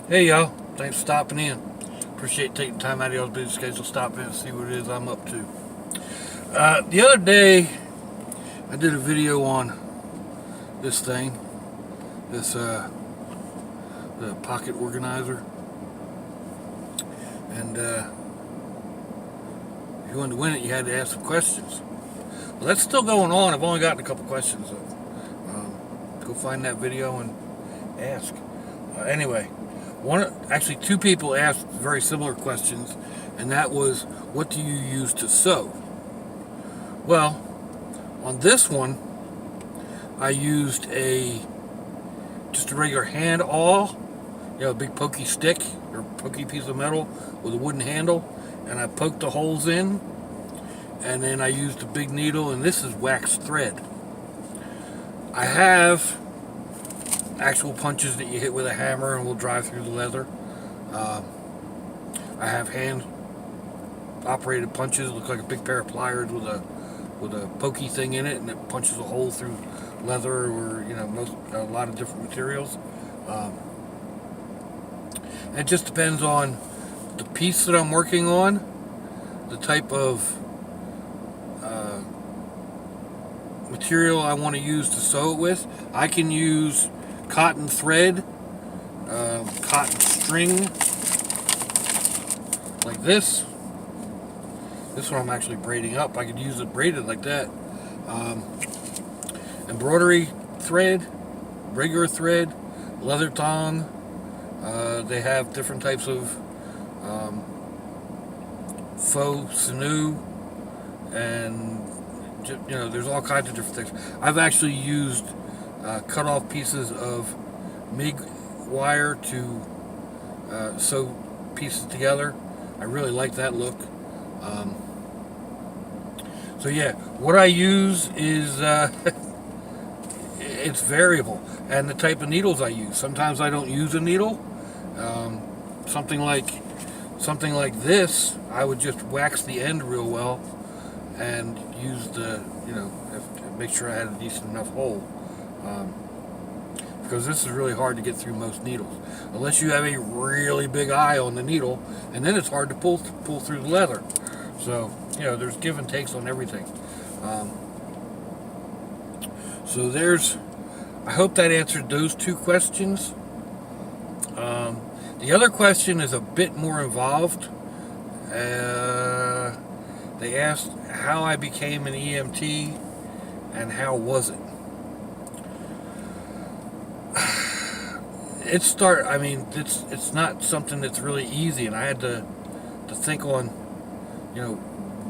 Hey y'all, thanks for stopping in. Appreciate taking time out of y'all's busy schedule to stop in and see what it is I'm up to. The other day, I did a video on this thing, the pocket organizer, and if you wanted to win it, you had to ask some questions. Well, that's still going on. I've only gotten a couple questions, so go find that video and ask. Anyway, actually, two people asked very similar questions, and that was, what do you use to sew? Well, on this one, I used just a regular hand awl, a big pokey stick or pokey piece of metal with a wooden handle, and I poked the holes in, and then I used a big needle, and this is waxed thread. I have actual punches that you hit with a hammer and will drive through the leather. I have hand operated punches, look like a big pair of pliers with a pokey thing in it, and it punches a hole through leather or a lot of different materials. It just depends on the piece that I'm working on, the type of material I want to use to sew it with. I can use cotton thread, cotton string, like this. This one I'm actually braiding up. I could use it braided like that. Embroidery thread, regular thread, leather thong. They have different types of faux sinew, and there's all kinds of different things. I've actually used cut off pieces of MIG wire to sew pieces together. I really like that look. So yeah, what I use is it's variable, and the type of needles I use. Sometimes I don't use a needle. Something like this, I would just wax the end real well and use make sure I had a decent enough hole. Because this is really hard to get through most needles, unless you have a really big eye on the needle, and then it's hard to pull through the leather. So there's give and takes on everything. So I hope that answered those two questions. The other question is a bit more involved. They asked how I became an EMT and how was it. It's not something that's really easy, and I had to think on,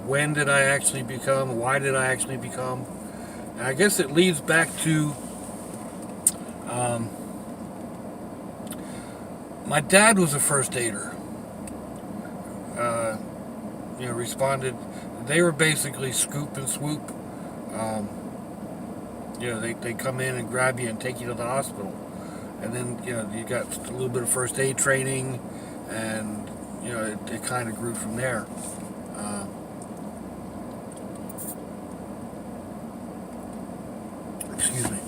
when did I actually become, why did I actually become, and I guess it leads back to my dad was a first aider. Responded. They were basically scoop and swoop. They come in and grab you and take you to the hospital, and then you got a little bit of first aid training, and it kind of grew from there. Excuse me.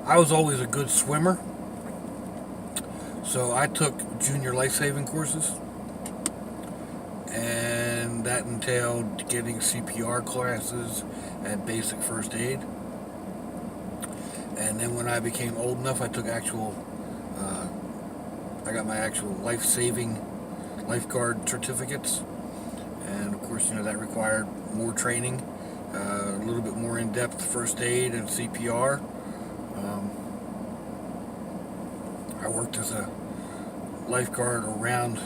I was always a good swimmer, so I took junior life-saving courses, and that entailed getting CPR classes and basic first aid. And then when I became old enough, I took I got my actual life-saving lifeguard certificates, and of course, that required more training, a little bit more in-depth first aid and CPR. I worked as a lifeguard around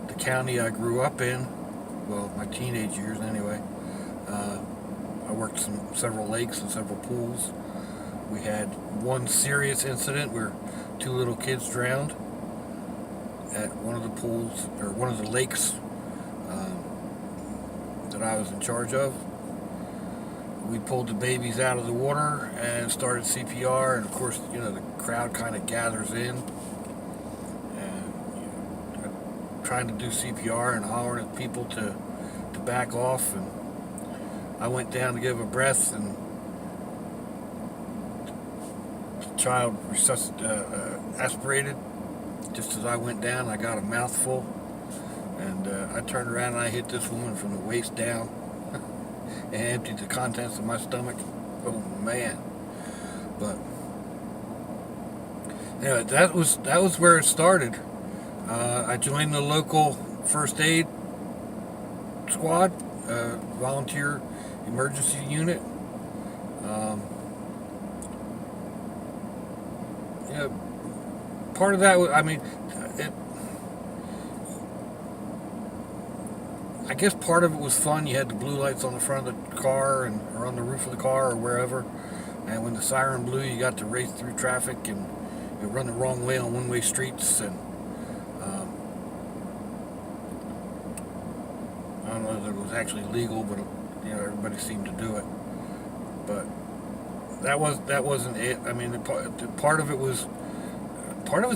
the county I grew up in, well, my teenage years anyway. I worked several lakes and several pools. We had one serious incident where two little kids drowned at one of the pools, or one of the lakes that I was in charge of. We pulled the babies out of the water and started CPR, and of course, the crowd kind of gathers in, and trying to do CPR and hollering at people to back off, and I went down to give a breath, and the child aspirated, Just as I went down, I got a mouthful, and I turned around and I hit this woman from the waist down and emptied the contents of my stomach. Oh man! But anyway, that was where it started. I joined the local first aid squad, volunteer emergency unit. You know, part of that, I mean, I guess part of it was fun. You had the blue lights on the front of the car or on the roof of the car or wherever, and when the siren blew, you got to race through traffic and you run the wrong way on one-way streets. And I don't know if it was actually legal, but everybody seemed to do it. But that wasn't it. I mean, part of it was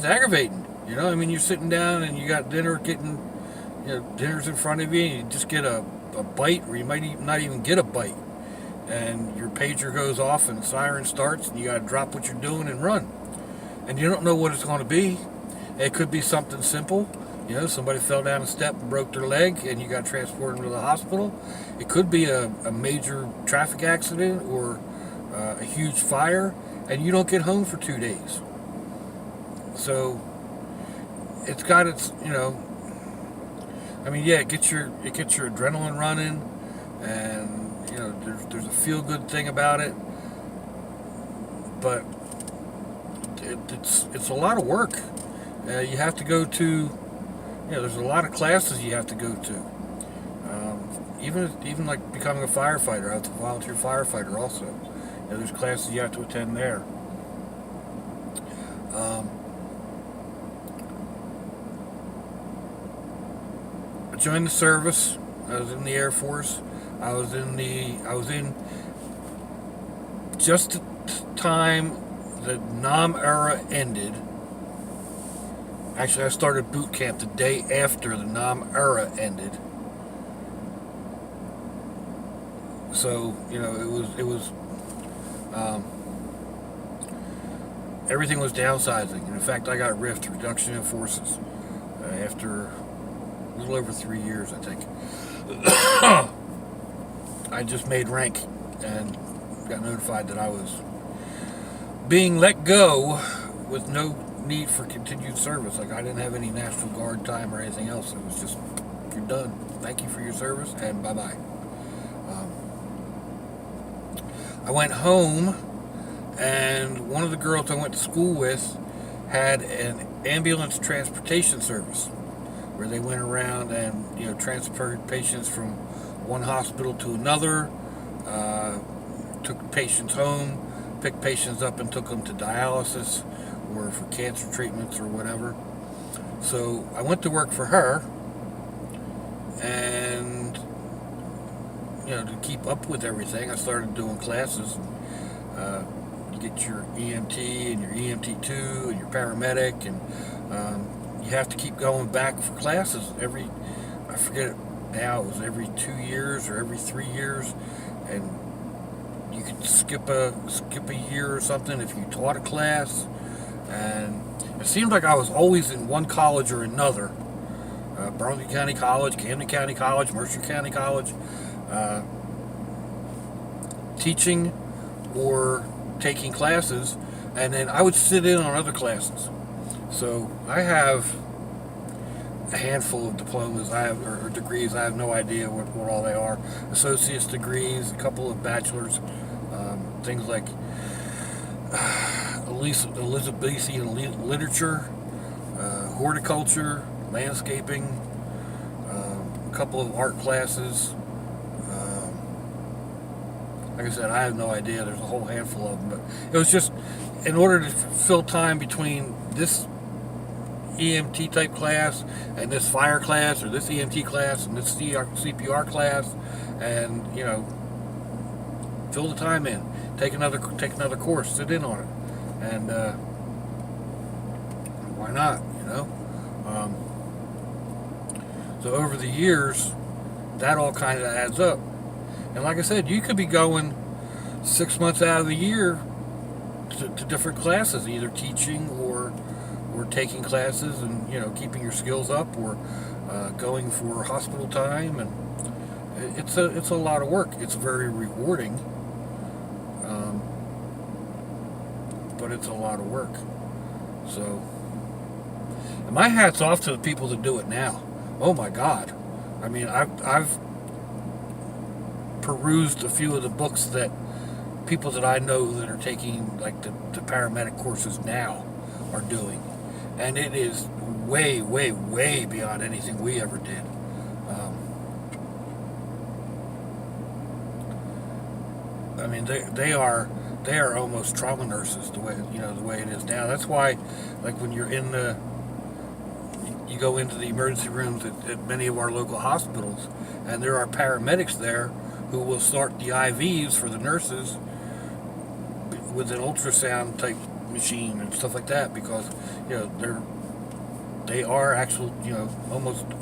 aggravating. I mean, you're sitting down and you got dinner, dinner's in front of you, and you just get a bite, or you might not even get a bite, and your pager goes off and the siren starts, and you got to drop what you're doing and run, and you don't know what it's going to be. It could be something simple. Somebody fell down a step and broke their leg, and you got transported them to the hospital. It could be a major traffic accident or a huge fire, and you don't get home for 2 days. So it's got its, I mean, yeah, it gets your adrenaline running, and there's a feel good thing about it, but it's a lot of work. You have to go to, there's a lot of classes you have to go to. Even like becoming a firefighter. I was a volunteer firefighter also. There's classes you have to attend there. I joined the service. I was in the Air Force. I was in just the time the NOM era ended. Actually, I started boot camp the day after the NOM era ended. So, it was everything was downsizing. And in fact, I got RIF'd, reduction in forces, after a little over 3 years, I think. I just made rank and got notified that I was being let go with no need for continued service. Like, I didn't have any National Guard time or anything else. It was just, you're done. Thank you for your service, and bye-bye. I went home, and one of the girls I went to school with had an ambulance transportation service where they went around and transported patients from one hospital to another, took patients home, picked patients up and took them to dialysis or for cancer treatments or whatever. So I went to work for her, and to keep up with everything, I started doing classes. You get your EMT and your EMT2 and your paramedic, and you have to keep going back for classes I forget it now, it was every 2 years or every 3 years, and you could skip a year or something if you taught a class. And it seemed like I was always in one college or another. Burlington County College, Camden County College, Mercer County College, teaching or taking classes, and then I would sit in on other classes. So I have a handful of diplomas or degrees. I have no idea what all they are. Associate's degrees, a couple of bachelor's, things like Elizabethan literature, horticulture, landscaping, a couple of art classes. Like I said, I have no idea. There's a whole handful of them, but it was just in order to fill time between this EMT type class and this fire class, or this EMT class and this CPR class, and fill the time in. Take another course, sit in on it, and why not? So over the years, that all kind of adds up. And like I said, you could be going 6 months out of the year to different classes, either teaching or taking classes and, keeping your skills up, or going for hospital time, and it's a lot of work. It's very rewarding, but it's a lot of work. So, and my hat's off to the people that do it now. Oh my God! I mean, I've perused a few of the books that people that I know that are taking like the paramedic courses now are doing, and it is way, way, way beyond anything we ever did. I mean, they are almost trauma nurses the way it is now. That's why, like when you're you go into the emergency rooms at many of our local hospitals, and there are paramedics there who will start the IVs for the nurses with an ultrasound type machine and stuff like that, because they are actual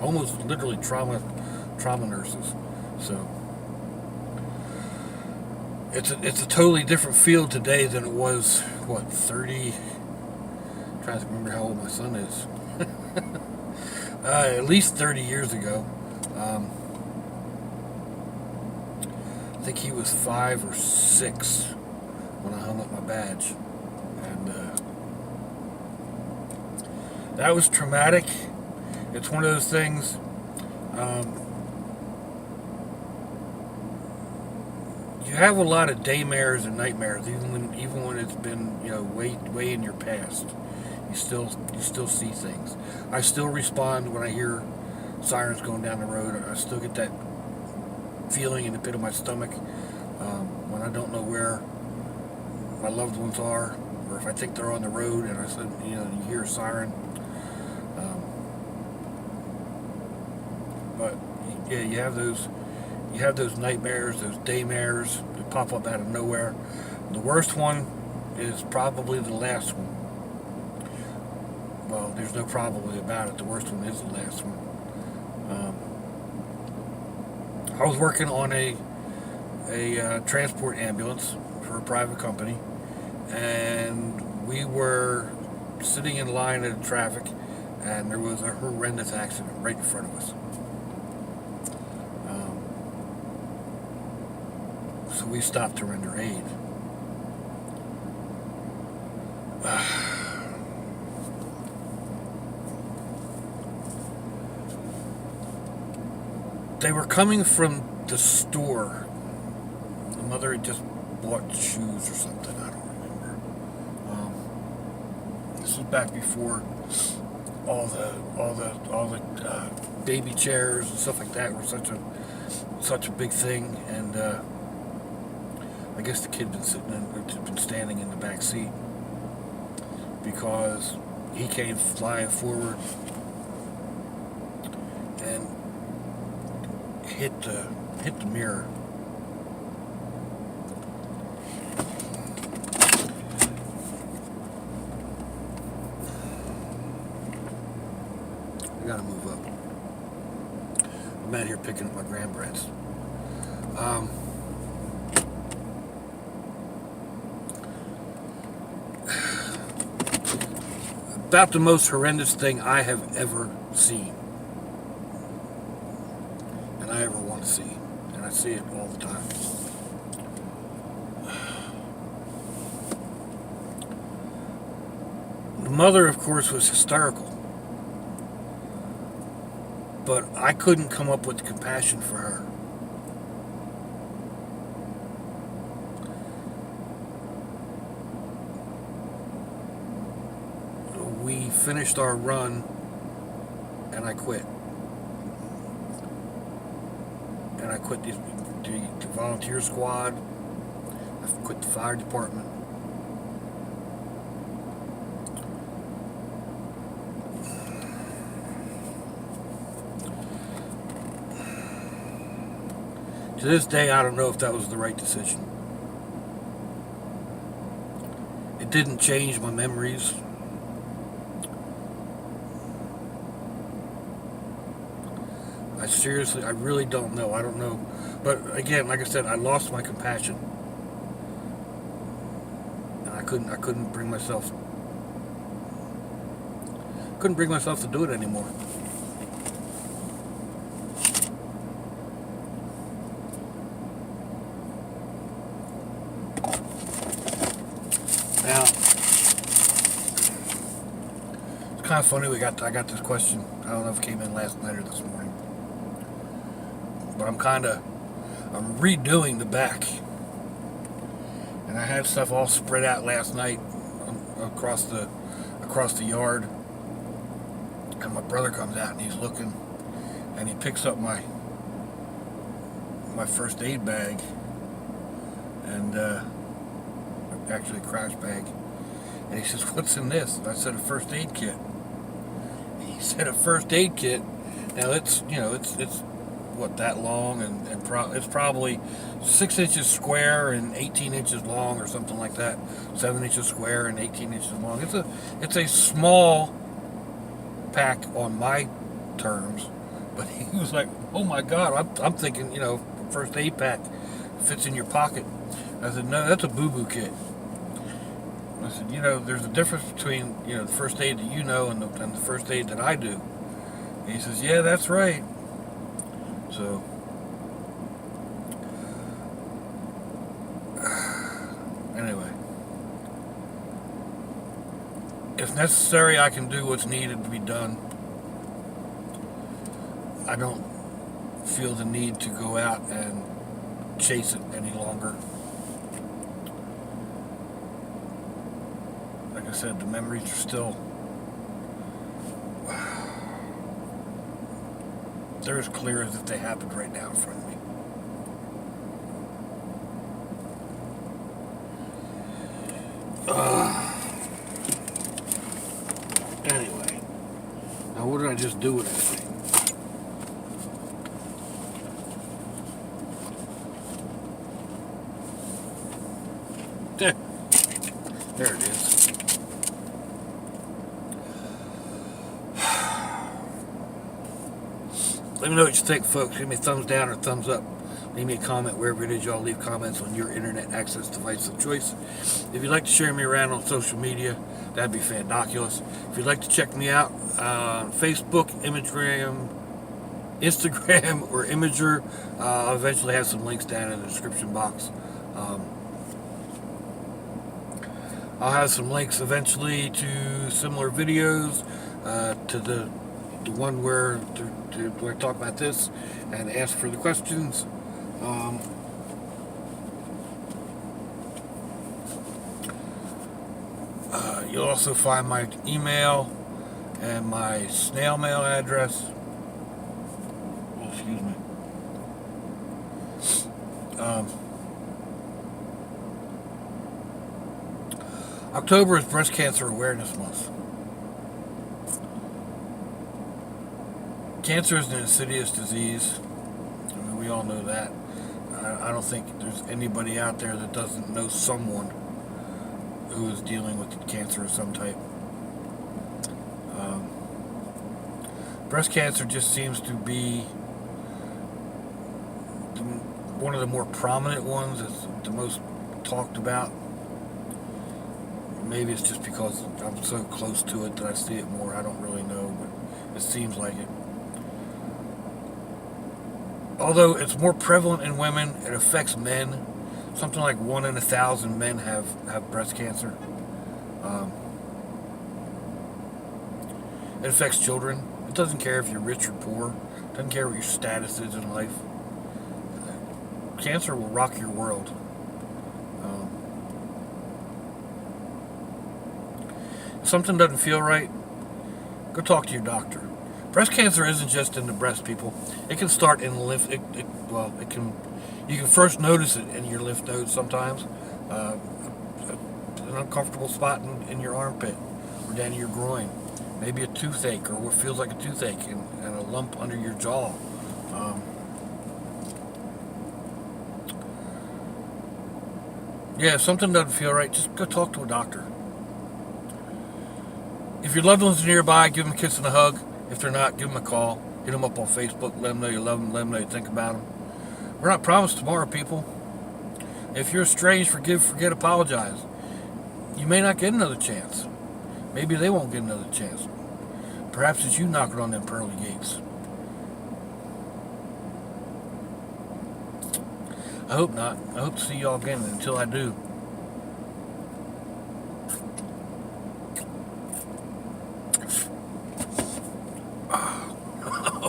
almost literally trauma nurses. So it's a totally different field today than it was 30. I'm trying to remember how old my son is. At least 30 years ago. I think he was 5 or 6 when I hung up my badge, and that was traumatic. It's one of those things. You have a lot of daymares and nightmares, even when it's been way in your past. You still see things. I still respond when I hear sirens going down the road. I still get that feeling in the pit of my stomach when I don't know where my loved ones are, or if I think they're on the road and I said, you hear a siren. But yeah, you have those nightmares, those daymares that pop up out of nowhere. The worst one is probably the last one. Well, there's no probably about it. The worst one is the last one. I was working on a transport ambulance for a private company, and we were sitting in line at traffic, and there was a horrendous accident right in front of us. So we stopped to render aid. They were coming from the store. The mother had just bought shoes or something. I don't remember. This was back before all the baby chairs and stuff like that were such a big thing. And I guess the kid had been standing in the back seat, because he came flying forward and hit the mirror. I gotta move up. I'm out here picking up my grandbrats. About the most horrendous thing I have ever seen, and I ever want to see, and I see it all the time. The mother, of course, was hysterical, but I couldn't come up with the compassion for her. We finished our run, and I quit. And I quit the volunteer squad. I quit the fire department. To this day, I don't know if that was the right decision. It didn't change my memories. I really don't know. I don't know. But again, like I said, I lost my compassion. And I couldn't bring myself couldn't bring myself to do it anymore. Now, it's kind of funny. I got this question. I don't know if it came in last night or this morning, but I'm redoing the back, and I had stuff all spread out last night across the yard. And my brother comes out and he's looking, and he picks up my first aid bag, and actually a crash bag, and he says, "What's in this?" And I said, "A first aid kit." He said, "A first aid kit." Now it's what, that long, and it's probably 6 inches square and 18 inches long, or something like that. 7 inches square and 18 inches long. It's a small pack on my terms, but he was like, "Oh my God!" I'm thinking, first aid pack fits in your pocket. I said, "No, that's a boo-boo kit." I said, "There's a difference between the first aid that and the first aid that I do." And he says, "Yeah, that's right." So, anyway, if necessary, I can do what's needed to be done. I don't feel the need to go out and chase it any longer. Like I said, the memories are still, they're as clear as if they happened right now in front of me. Anyway, now what did I just do with that thing? There it is. Let me know what you think, folks. Give me a thumbs down or thumbs up. Leave me a comment wherever it is y'all leave comments on your internet access device of choice. If you'd like to share me around on social media, that'd be fandoculous. If you'd like to check me out on Facebook, Instagram, or Imager, I'll eventually have some links down in the description box. I'll have some links eventually to similar videos, to the one where I talk about this and ask for the questions. You'll also find my email and my snail mail address. Oh, excuse me. October is Breast Cancer Awareness Month. Cancer is an insidious disease. I mean, we all know that. I don't think there's anybody out there that doesn't know someone who is dealing with cancer of some type. Breast cancer just seems to be one of the more prominent ones. It's the most talked about. Maybe it's just because I'm so close to it that I see it more. I don't really know, but it seems like it. Although it's more prevalent in women, it affects men. Something like 1 in 1,000 men have breast cancer. It affects children. It doesn't care if you're rich or poor. It doesn't care what your status is in life. Cancer will rock your world. If something doesn't feel right, go talk to your doctor. Breast cancer isn't just in the breast, people. It can start in the lymph. You can first notice it in your lymph nodes sometimes. An uncomfortable spot in your armpit or down in your groin. Maybe a toothache, or what feels like a toothache, and a lump under your jaw. If something doesn't feel right, just go talk to a doctor. If your loved ones are nearby, give them a kiss and a hug. If they're not, give them a call. Hit them up on Facebook. Let them know you love them. Let them know you think about them. We're not promised tomorrow, people. If you're estranged, forgive, forget, apologize. You may not get another chance. Maybe they won't get another chance. Perhaps it's you knocking on them pearly gates. I hope not. I hope to see y'all again. Until I do.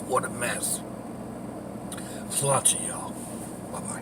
What a mess. Lots of y'all. Bye-bye.